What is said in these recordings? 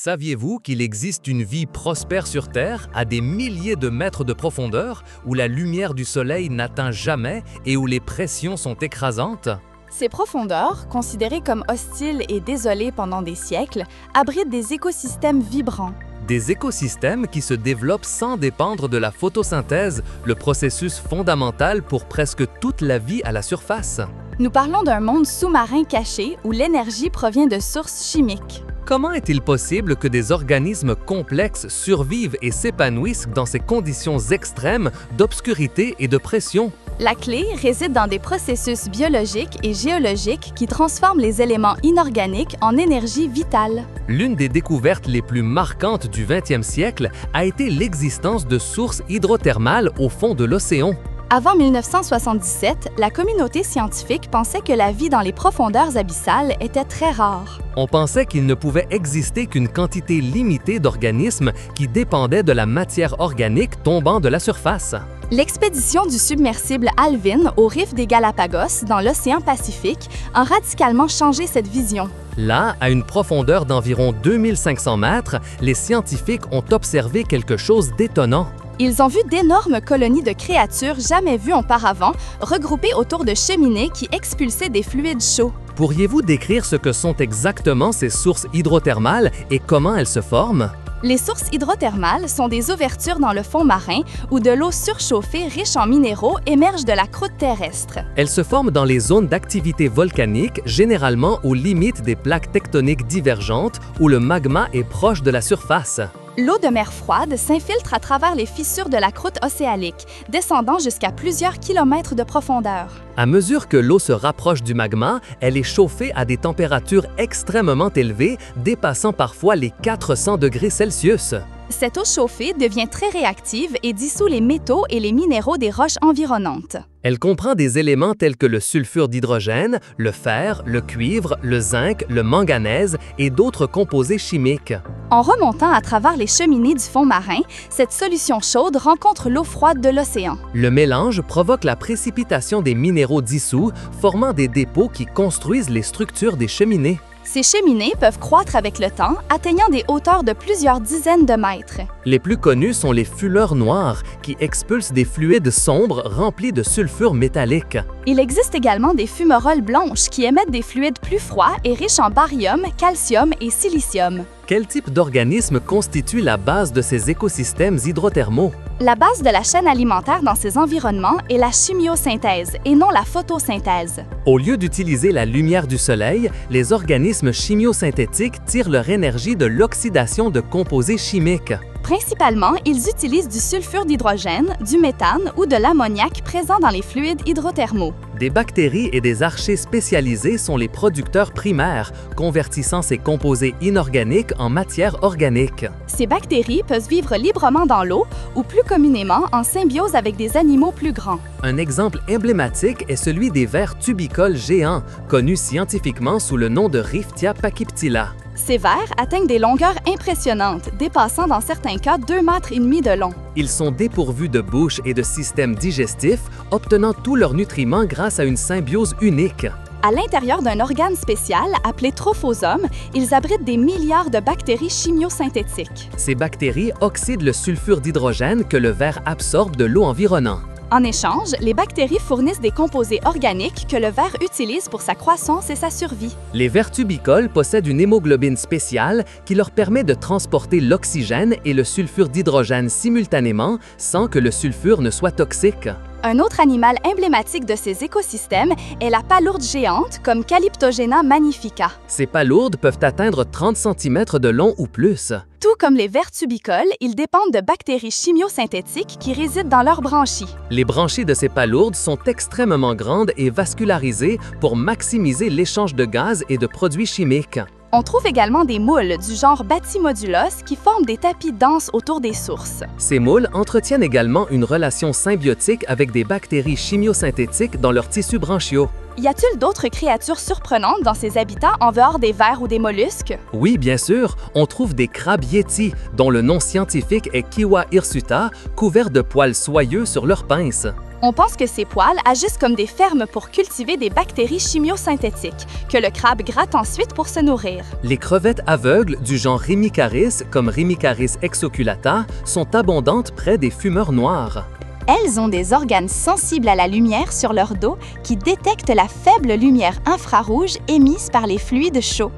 Saviez-vous qu'il existe une vie prospère sur Terre, à des milliers de mètres de profondeur, où la lumière du Soleil n'atteint jamais et où les pressions sont écrasantes? Ces profondeurs, considérées comme hostiles et désolées pendant des siècles, abritent des écosystèmes vibrants. Des écosystèmes qui se développent sans dépendre de la photosynthèse, le processus fondamental pour presque toute la vie à la surface. Nous parlons d'un monde sous-marin caché où l'énergie provient de sources chimiques. Comment est-il possible que des organismes complexes survivent et s'épanouissent dans ces conditions extrêmes d'obscurité et de pression? La clé réside dans des processus biologiques et géologiques qui transforment les éléments inorganiques en énergie vitale. L'une des découvertes les plus marquantes du 20e siècle a été l'existence de sources hydrothermales au fond de l'océan. Avant 1977, la communauté scientifique pensait que la vie dans les profondeurs abyssales était très rare. On pensait qu'il ne pouvait exister qu'une quantité limitée d'organismes qui dépendaient de la matière organique tombant de la surface. L'expédition du submersible Alvin au rift des Galapagos, dans l'océan Pacifique, a radicalement changé cette vision. Là, à une profondeur d'environ 2500 mètres, les scientifiques ont observé quelque chose d'étonnant. Ils ont vu d'énormes colonies de créatures jamais vues auparavant, regroupées autour de cheminées qui expulsaient des fluides chauds. Pourriez-vous décrire ce que sont exactement ces sources hydrothermales et comment elles se forment? Les sources hydrothermales sont des ouvertures dans le fond marin où de l'eau surchauffée riche en minéraux émerge de la croûte terrestre. Elles se forment dans les zones d'activité volcanique, généralement aux limites des plaques tectoniques divergentes où le magma est proche de la surface. L'eau de mer froide s'infiltre à travers les fissures de la croûte océanique, descendant jusqu'à plusieurs kilomètres de profondeur. À mesure que l'eau se rapproche du magma, elle est chauffée à des températures extrêmement élevées, dépassant parfois les 400 degrés Celsius. Cette eau chauffée devient très réactive et dissout les métaux et les minéraux des roches environnantes. Elle comprend des éléments tels que le sulfure d'hydrogène, le fer, le cuivre, le zinc, le manganèse et d'autres composés chimiques. En remontant à travers les cheminées du fond marin, cette solution chaude rencontre l'eau froide de l'océan. Le mélange provoque la précipitation des minéraux dissous, formant des dépôts qui construisent les structures des cheminées. Ces cheminées peuvent croître avec le temps, atteignant des hauteurs de plusieurs dizaines de mètres. Les plus connus sont les fuleurs noires, qui expulsent des fluides sombres remplis de sulfure métallique. Il existe également des fumerolles blanches qui émettent des fluides plus froids et riches en barium, calcium et silicium. Quel type d'organisme constitue la base de ces écosystèmes hydrothermaux? La base de la chaîne alimentaire dans ces environnements est la chimiosynthèse et non la photosynthèse. Au lieu d'utiliser la lumière du soleil, les organismes chimiosynthétiques tirent leur énergie de l'oxydation de composés chimiques. Principalement, ils utilisent du sulfure d'hydrogène, du méthane ou de l'ammoniac présent dans les fluides hydrothermaux. Des bactéries et des archées spécialisées sont les producteurs primaires, convertissant ces composés inorganiques en matière organique. Ces bactéries peuvent vivre librement dans l'eau ou plus communément en symbiose avec des animaux plus grands. Un exemple emblématique est celui des vers tubicoles géants, connus scientifiquement sous le nom de Riftia pachyptila. Ces vers atteignent des longueurs impressionnantes, dépassant dans certains cas 2,5 mètres de long. Ils sont dépourvus de bouche et de système digestif, obtenant tous leurs nutriments grâce à une symbiose unique. À l'intérieur d'un organe spécial appelé trophosome, ils abritent des milliards de bactéries chimiosynthétiques. Ces bactéries oxydent le sulfure d'hydrogène que le ver absorbe de l'eau environnante. En échange, les bactéries fournissent des composés organiques que le ver utilise pour sa croissance et sa survie. Les vers tubicoles possèdent une hémoglobine spéciale qui leur permet de transporter l'oxygène et le sulfure d'hydrogène simultanément sans que le sulfure ne soit toxique. Un autre animal emblématique de ces écosystèmes est la palourde géante, comme Calyptogena magnifica. Ces palourdes peuvent atteindre 30 cm de long ou plus. Tout comme les vers tubicoles, ils dépendent de bactéries chimiosynthétiques qui résident dans leurs branchies. Les branchies de ces palourdes sont extrêmement grandes et vascularisées pour maximiser l'échange de gaz et de produits chimiques. On trouve également des moules du genre Bathymodulos qui forment des tapis denses autour des sources. Ces moules entretiennent également une relation symbiotique avec des bactéries chimiosynthétiques dans leurs tissus branchiaux. Y a-t-il d'autres créatures surprenantes dans ces habitats en dehors des vers ou des mollusques? Oui, bien sûr, on trouve des crabes yétis, dont le nom scientifique est Kiwa hirsuta, couverts de poils soyeux sur leurs pinces. On pense que ces poils agissent comme des fermes pour cultiver des bactéries chimiosynthétiques, que le crabe gratte ensuite pour se nourrir. Les crevettes aveugles du genre Rimicaris, comme Rimicaris exoculata, sont abondantes près des fumeurs noirs. Elles ont des organes sensibles à la lumière sur leur dos qui détectent la faible lumière infrarouge émise par les fluides chauds.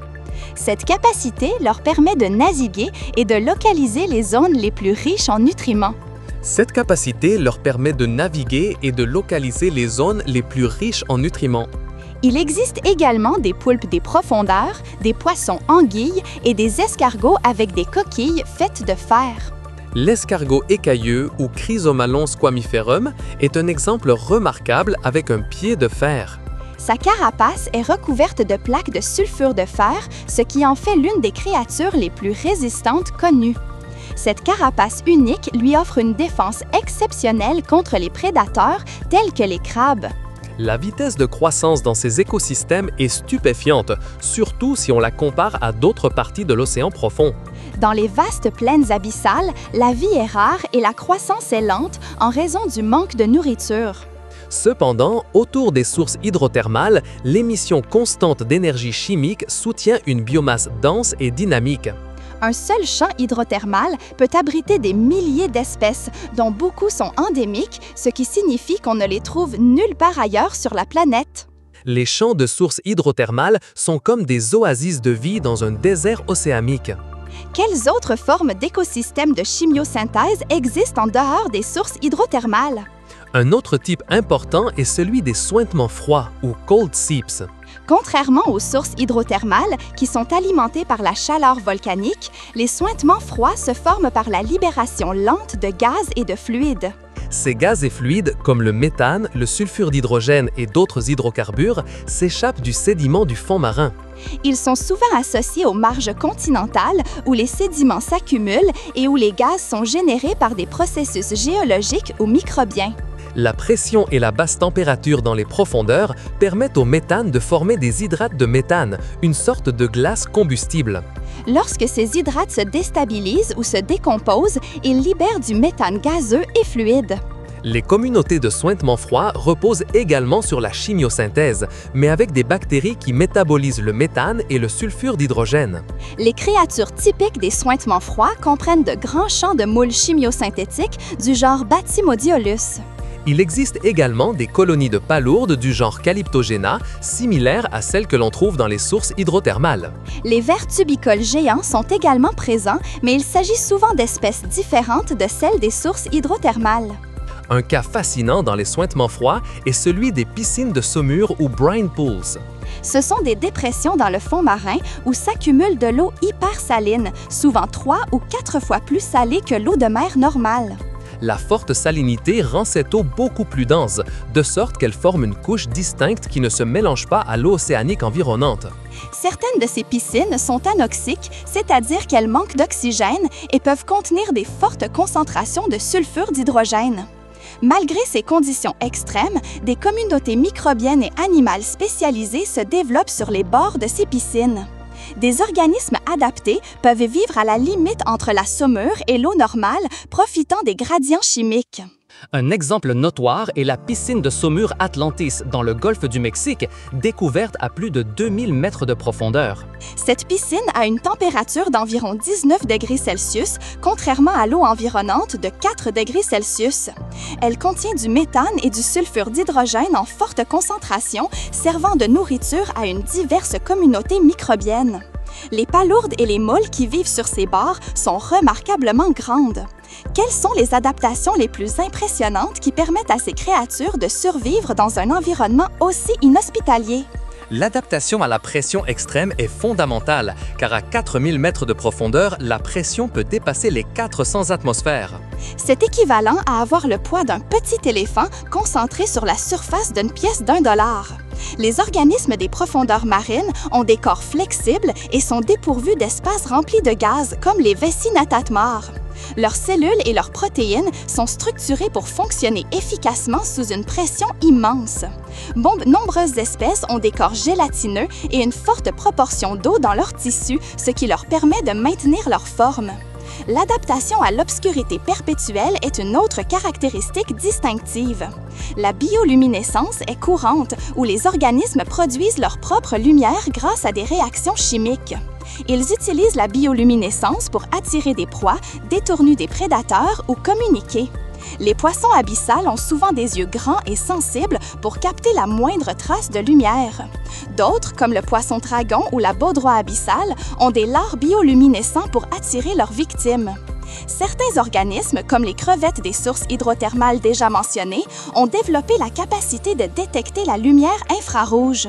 Cette capacité leur permet de naviguer et de localiser les zones les plus riches en nutriments. Cette capacité leur permet de naviguer et de localiser les zones les plus riches en nutriments. Il existe également des poulpes des profondeurs, des poissons anguilles et des escargots avec des coquilles faites de fer. L'escargot écailleux ou Chrysomalon squamiferum est un exemple remarquable avec un pied de fer. Sa carapace est recouverte de plaques de sulfure de fer, ce qui en fait l'une des créatures les plus résistantes connues. Cette carapace unique lui offre une défense exceptionnelle contre les prédateurs tels que les crabes. La vitesse de croissance dans ces écosystèmes est stupéfiante, surtout si on la compare à d'autres parties de l'océan profond. Dans les vastes plaines abyssales, la vie est rare et la croissance est lente en raison du manque de nourriture. Cependant, autour des sources hydrothermales, l'émission constante d'énergie chimique soutient une biomasse dense et dynamique. Un seul champ hydrothermal peut abriter des milliers d'espèces, dont beaucoup sont endémiques, ce qui signifie qu'on ne les trouve nulle part ailleurs sur la planète. Les champs de sources hydrothermales sont comme des oasis de vie dans un désert océanique. Quelles autres formes d'écosystèmes de chimiosynthèse existent en dehors des sources hydrothermales? Un autre type important est celui des suintements froids ou cold seeps. Contrairement aux sources hydrothermales qui sont alimentées par la chaleur volcanique, les suintements froids se forment par la libération lente de gaz et de fluides. Ces gaz et fluides, comme le méthane, le sulfure d'hydrogène et d'autres hydrocarbures, s'échappent du sédiment du fond marin. Ils sont souvent associés aux marges continentales où les sédiments s'accumulent et où les gaz sont générés par des processus géologiques ou microbiens. La pression et la basse température dans les profondeurs permettent au méthane de former des hydrates de méthane, une sorte de glace combustible. Lorsque ces hydrates se déstabilisent ou se décomposent, ils libèrent du méthane gazeux et fluide. Les communautés de suintements froids reposent également sur la chimiosynthèse, mais avec des bactéries qui métabolisent le méthane et le sulfure d'hydrogène. Les créatures typiques des suintements froids comprennent de grands champs de moules chimiosynthétiques du genre Batymodiolus. Il existe également des colonies de palourdes du genre Calyptogena, similaires à celles que l'on trouve dans les sources hydrothermales. Les vers tubicoles géants sont également présents, mais il s'agit souvent d'espèces différentes de celles des sources hydrothermales. Un cas fascinant dans les suintements froids est celui des piscines de saumure ou brine pools. Ce sont des dépressions dans le fond marin où s'accumule de l'eau hypersaline, souvent 3 ou 4 fois plus salée que l'eau de mer normale. La forte salinité rend cette eau beaucoup plus dense, de sorte qu'elle forme une couche distincte qui ne se mélange pas à l'eau océanique environnante. Certaines de ces piscines sont anoxiques, c'est-à-dire qu'elles manquent d'oxygène et peuvent contenir des fortes concentrations de sulfure d'hydrogène. Malgré ces conditions extrêmes, des communautés microbiennes et animales spécialisées se développent sur les bords de ces piscines. Des organismes adaptés peuvent vivre à la limite entre la saumure et l'eau normale, profitant des gradients chimiques. Un exemple notoire est la piscine de saumure Atlantis dans le golfe du Mexique, découverte à plus de 2000 mètres de profondeur. Cette piscine a une température d'environ 19 degrés Celsius, contrairement à l'eau environnante de 4 degrés Celsius. Elle contient du méthane et du sulfure d'hydrogène en forte concentration, servant de nourriture à une diverse communauté microbienne. Les palourdes et les moules qui vivent sur ces bords sont remarquablement grandes. Quelles sont les adaptations les plus impressionnantes qui permettent à ces créatures de survivre dans un environnement aussi inhospitalier? L'adaptation à la pression extrême est fondamentale, car à 4000 mètres de profondeur, la pression peut dépasser les 400 atmosphères. C'est équivalent à avoir le poids d'un petit éléphant concentré sur la surface d'une pièce d'1 $. Les organismes des profondeurs marines ont des corps flexibles et sont dépourvus d'espaces remplis de gaz, comme les vessie natatmores. Leurs cellules et leurs protéines sont structurées pour fonctionner efficacement sous une pression immense. Nombreuses espèces ont des corps gélatineux et une forte proportion d'eau dans leurs tissus, ce qui leur permet de maintenir leur forme. L'adaptation à l'obscurité perpétuelle est une autre caractéristique distinctive. La bioluminescence est courante, où les organismes produisent leur propre lumière grâce à des réactions chimiques. Ils utilisent la bioluminescence pour attirer des proies, détourner des prédateurs ou communiquer. Les poissons abyssales ont souvent des yeux grands et sensibles pour capter la moindre trace de lumière. D'autres, comme le poisson dragon ou la baudroie abyssale, ont des lards bioluminescents pour attirer leurs victimes. Certains organismes, comme les crevettes des sources hydrothermales déjà mentionnées, ont développé la capacité de détecter la lumière infrarouge.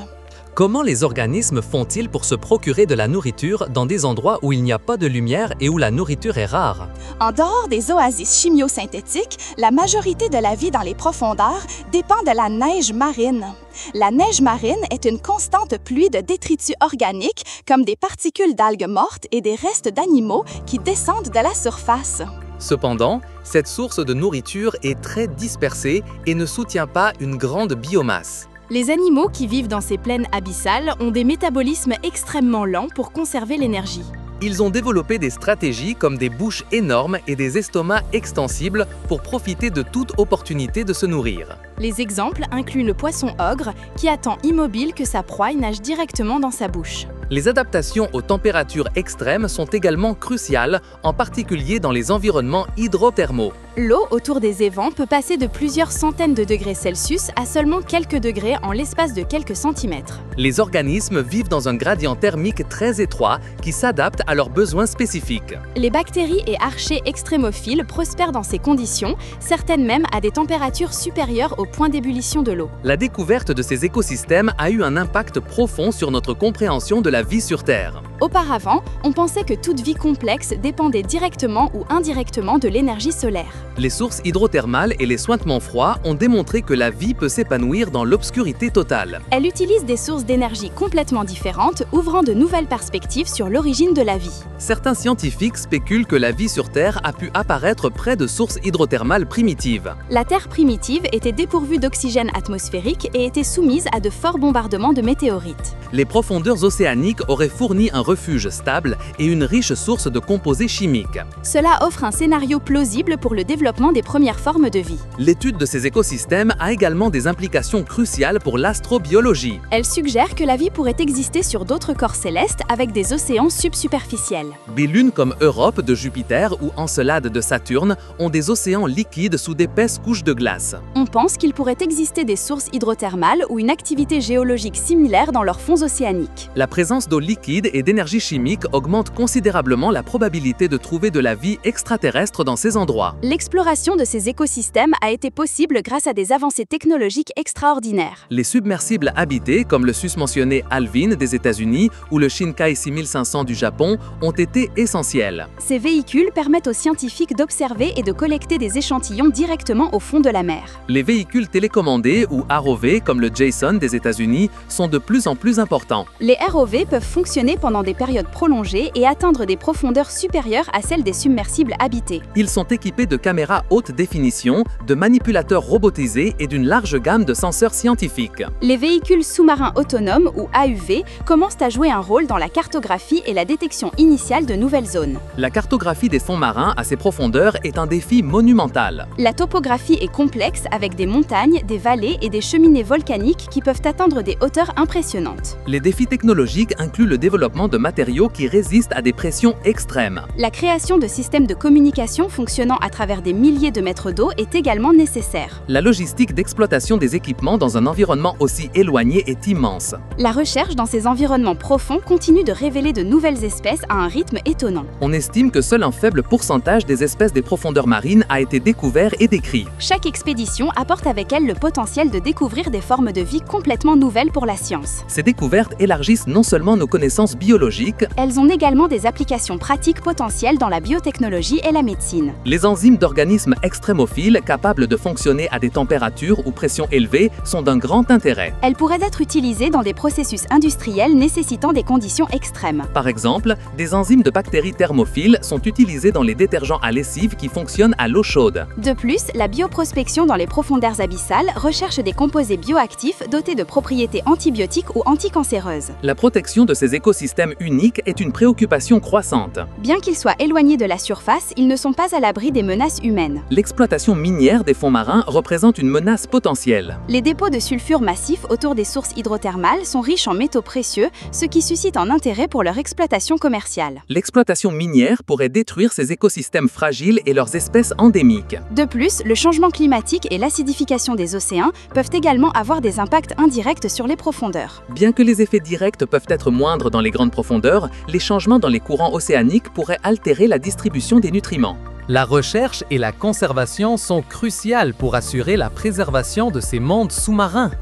Comment les organismes font-ils pour se procurer de la nourriture dans des endroits où il n'y a pas de lumière et où la nourriture est rare? En dehors des oasis chimiosynthétiques, la majorité de la vie dans les profondeurs dépend de la neige marine. La neige marine est une constante pluie de détritus organiques comme des particules d'algues mortes et des restes d'animaux qui descendent de la surface. Cependant, cette source de nourriture est très dispersée et ne soutient pas une grande biomasse. Les animaux qui vivent dans ces plaines abyssales ont des métabolismes extrêmement lents pour conserver l'énergie. Ils ont développé des stratégies comme des bouches énormes et des estomacs extensibles pour profiter de toute opportunité de se nourrir. Les exemples incluent le poisson ogre qui attend immobile que sa proie nage directement dans sa bouche. Les adaptations aux températures extrêmes sont également cruciales, en particulier dans les environnements hydrothermaux. L'eau autour des évents peut passer de plusieurs centaines de degrés Celsius à seulement quelques degrés en l'espace de quelques centimètres. Les organismes vivent dans un gradient thermique très étroit qui s'adapte à leurs besoins spécifiques. Les bactéries et archées extrémophiles prospèrent dans ces conditions, certaines même à des températures supérieures au point d'ébullition de l'eau. La découverte de ces écosystèmes a eu un impact profond sur notre compréhension de la vie sur Terre. Auparavant, on pensait que toute vie complexe dépendait directement ou indirectement de l'énergie solaire. Les sources hydrothermales et les suintements froids ont démontré que la vie peut s'épanouir dans l'obscurité totale. Elle utilise des sources d'énergie complètement différentes, ouvrant de nouvelles perspectives sur l'origine de la vie. Certains scientifiques spéculent que la vie sur Terre a pu apparaître près de sources hydrothermales primitives. La Terre primitive était dépourvue d'oxygène atmosphérique et était soumise à de forts bombardements de météorites. Les profondeurs océaniques auraient fourni un refuge stable et une riche source de composés chimiques. Cela offre un scénario plausible pour le développement des premières formes de vie. L'étude de ces écosystèmes a également des implications cruciales pour l'astrobiologie. Elle suggère que la vie pourrait exister sur d'autres corps célestes avec des océans subsuperficiels. Des lunes comme Europe de Jupiter ou Encelade de Saturne ont des océans liquides sous d'épaisses couches de glace. On pense qu'il pourrait exister des sources hydrothermales ou une activité géologique similaire dans leurs fonds océaniques. La présence d'eau liquide et d'énergie chimique augmente considérablement la probabilité de trouver de la vie extraterrestre dans ces endroits. L'exploration de ces écosystèmes a été possible grâce à des avancées technologiques extraordinaires. Les submersibles habités, comme le susmentionné Alvin des États-Unis ou le Shinkai 6500 du Japon, ont été essentiels. Ces véhicules permettent aux scientifiques d'observer et de collecter des échantillons directement au fond de la mer. Les véhicules télécommandés ou ROV, comme le Jason des États-Unis, sont de plus en plus importants. Les ROV peuvent fonctionner pendant des périodes prolongées et atteindre des profondeurs supérieures à celles des submersibles habités. Ils sont équipés de caméras haute définition, de manipulateurs robotisés et d'une large gamme de senseurs scientifiques. Les véhicules sous-marins autonomes ou AUV commencent à jouer un rôle dans la cartographie et la détection initiale de nouvelles zones. La cartographie des fonds marins à ces profondeurs est un défi monumental. La topographie est complexe avec des montagnes, des vallées et des cheminées volcaniques qui peuvent atteindre des hauteurs impressionnantes. Les défis technologiques incluent le développement de matériaux qui résistent à des pressions extrêmes. La création de systèmes de communication fonctionnant à travers des milliers de mètres d'eau est également nécessaire. La logistique d'exploitation des équipements dans un environnement aussi éloigné est immense. La recherche dans ces environnements profonds continue de révéler de nouvelles espèces à un rythme étonnant. On estime que seul un faible pourcentage des espèces des profondeurs marines a été découvert et décrit. Chaque expédition apporte avec elle le potentiel de découvrir des formes de vie complètement nouvelles pour la science. Ces découvertes élargissent non seulement nos connaissances biologiques, biologiques. Elles ont également des applications pratiques potentielles dans la biotechnologie et la médecine. Les enzymes d'organismes extrémophiles capables de fonctionner à des températures ou pressions élevées sont d'un grand intérêt. Elles pourraient être utilisées dans des processus industriels nécessitant des conditions extrêmes. Par exemple, des enzymes de bactéries thermophiles sont utilisées dans les détergents à lessive qui fonctionnent à l'eau chaude. De plus, la bioprospection dans les profondeurs abyssales recherche des composés bioactifs dotés de propriétés antibiotiques ou anticancéreuses. La protection de ces écosystèmes uniques est une préoccupation croissante. Bien qu'ils soient éloignés de la surface, ils ne sont pas à l'abri des menaces humaines. L'exploitation minière des fonds marins représente une menace potentielle. Les dépôts de sulfure massifs autour des sources hydrothermales sont riches en métaux précieux, ce qui suscite un intérêt pour leur exploitation commerciale. L'exploitation minière pourrait détruire ces écosystèmes fragiles et leurs espèces endémiques. De plus, le changement climatique et l'acidification des océans peuvent également avoir des impacts indirects sur les profondeurs. Bien que les effets directs peuvent être moindres dans les grandes profondeurs, les changements dans les courants océaniques pourraient altérer la distribution des nutriments. La recherche et la conservation sont cruciales pour assurer la préservation de ces mondes sous-marins.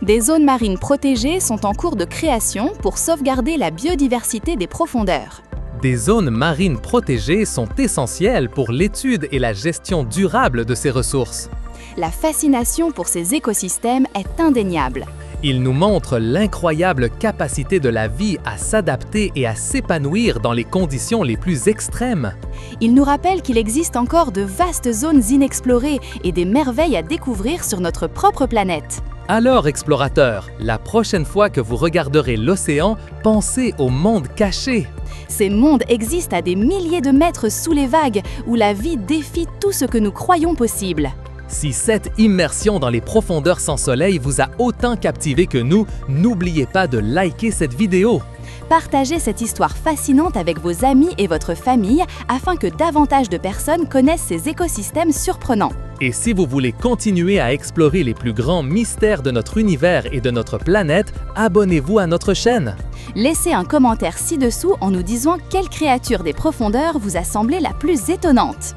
Des zones marines protégées sont en cours de création pour sauvegarder la biodiversité des profondeurs. Des zones marines protégées sont essentielles pour l'étude et la gestion durable de ces ressources. La fascination pour ces écosystèmes est indéniable. Ils nous montrent l'incroyable capacité de la vie à s'adapter et à s'épanouir dans les conditions les plus extrêmes. Ils nous rappellent qu'il existe encore de vastes zones inexplorées et des merveilles à découvrir sur notre propre planète. Alors, explorateurs, la prochaine fois que vous regarderez l'océan, pensez au monde caché. Ces mondes existent à des milliers de mètres sous les vagues, où la vie défie tout ce que nous croyons possible. Si cette immersion dans les profondeurs sans soleil vous a autant captivé que nous, n'oubliez pas de liker cette vidéo. Partagez cette histoire fascinante avec vos amis et votre famille afin que davantage de personnes connaissent ces écosystèmes surprenants. Et si vous voulez continuer à explorer les plus grands mystères de notre univers et de notre planète, abonnez-vous à notre chaîne. Laissez un commentaire ci-dessous en nous disant quelle créature des profondeurs vous a semblé la plus étonnante.